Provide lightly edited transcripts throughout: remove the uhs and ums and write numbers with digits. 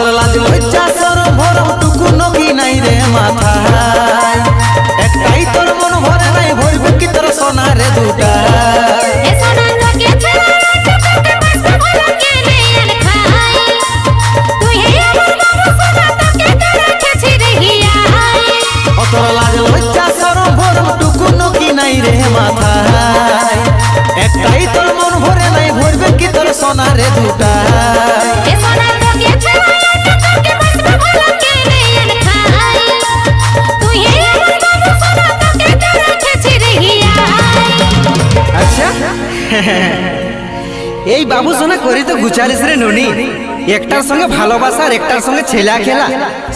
তোর লাজ লজ্জা সরম ভরম টুকু নকি নাই রে মাথায় একটাই তোর মন ভরে নাই ভরবে কি তোর সোনা রে দুটা এ সোনা তোকে ছাড়া টুকুকে বাসা ভালো কেনে আর খাই তুই হে আমার বাবু সোনা তোকে তো রেখেছি রে হিয়াই ও তোর লাজ লজ্জা সরম ভরম টুকু নকি নাই রে মাথায় একটাই তোর মন ভরে নাই ভরবে কি তোর সোনা রে দুটা এ সোনা তোকে ছাড়া টুকুকে বাসা ভালো কেনে আর খাই তুই হে আমার বাবু সোনা তোকে তো রেখেছি রে হিয়াই আচ্ছা এই বাবু সোনা করি তো গুচারিস রে ননি একটার সঙ্গে ভালোবাসা আর একটার সঙ্গে ছেলা খেলা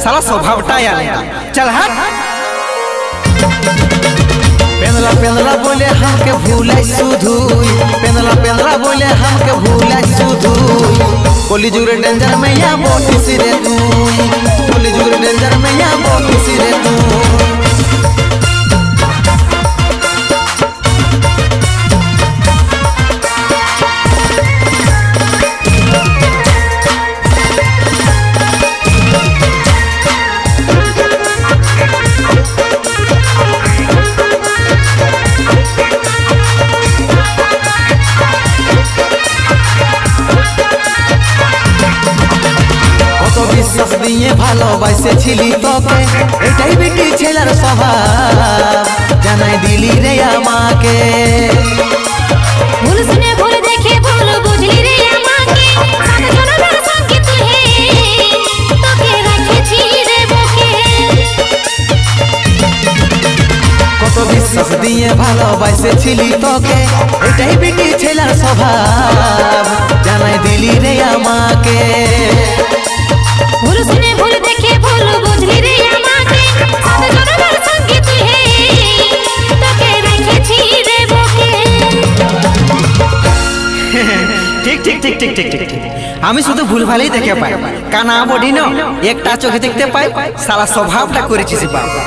সারা স্বভাবটাই আলাদা চল হাট পেন্দলা পেন্দলা বলে हमके भूलाई सुधुई पेंदला पेंदला बोले हमके भूलाई सुधुई कोली जुरे डेंजर में या बोटी सिरे तू कोली जुरे डेंजर में या बोटी सिरे तू বিশ্বাস দিয়ে ভালোবাসেছিলি তোকে এটাই বেটি ছেলের স্বভাব জানাই দিলি রে আমাকে ভুল শুনে ভুল দেখে ভুল বুঝলি রে আমাকে সাত জনমের সঙ্গে তুই হে তোকে রেখেছি রে বুকে কত বিশ্বাস দিয়ে ভালোবাসেছিলি তোকে এটাই বেটি ছেলের স্বভাব জানাই দিলি রে আমাকে ভুল শুনে ভুল দেখে ভুল বুঝলি রে আমাকে সাত জনমের সঙ্গে তুই হে তোকে রেখেছি রে বুকে ঠিক ঠিক ঠিক ঠিক ঠিক ঠিক আমি শুধু ভুল ভালেই দেখে পাই কানা বডি ন একটা চোখে দেখতে পাই সারা স্বভাবটা করেছিস বাবা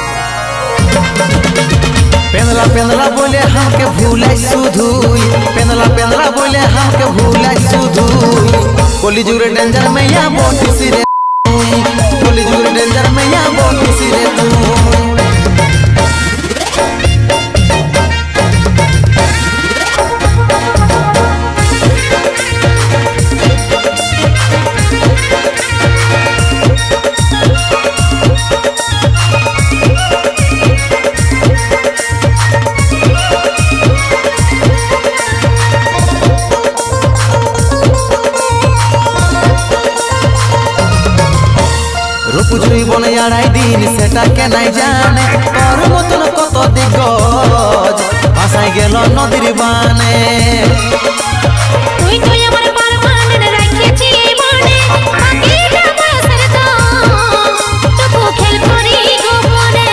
पेंदला पेंदला बोले हमके भूलाई सुधुई पेंदला पेंदला बोले हमके भूलाई सुधुई कोली जुरे डेंजर में या बोटी सिरे कोली जुरे डेंजर में या बोटी सिरे तू রূপজুই বনে আড়াই দিন সেটা কে নাই জানে তোর মতন কত দিগজ ভাসাই গেল নদীর বানে তুই তুই আমার পারমানেন্ট রেখেছি মনে বাকিটা বয়সের তো টুকু খেল করি গোপনে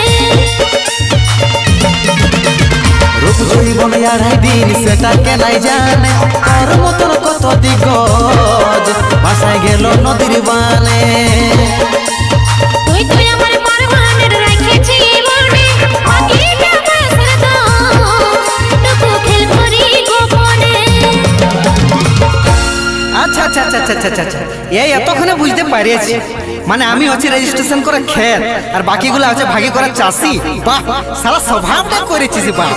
রূপজুই বনে আড়াই দিন সেটা কে নাই জানে তোর মতন কত দিগজ ভাসাই গেল নদীর বানে তুই তুই আমার পারমানেন্ট রেখেছি মনে বাকিটা বয়সের তো টুকু খেল করি গোপনে আচ্ছা আচ্ছা আচ্ছা আচ্ছা আচ্ছা আচ্ছা এই এতক্ষণে বুঝতে পারিয়েছি মানে আমি হচ্ছে রেজিস্ট্রেশন করা ক্ষেত আর বাকিগুলো হচ্ছে ভাগে করা চাষি বাহ সারা স্বভাবটা করেছিস বাহ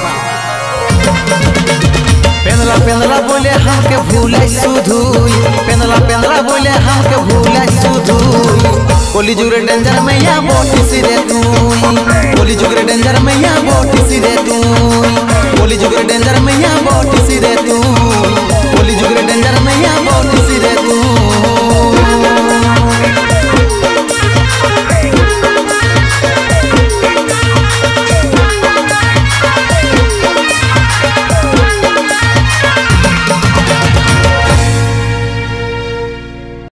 पेंदला पेंदला बोले हमके भूलाई सुधुई पेंदला पेंदला बोले हमके भूलाई सुधुई कोली जुरे डेंजर में या बोटी सिरे तू कोली जुरे डेंजर में या बोटी सिरे तू कोली जुरे डेंजर में या बोटी सिरे तू कोली जुरे डेंजर में या बोटी सिरे तू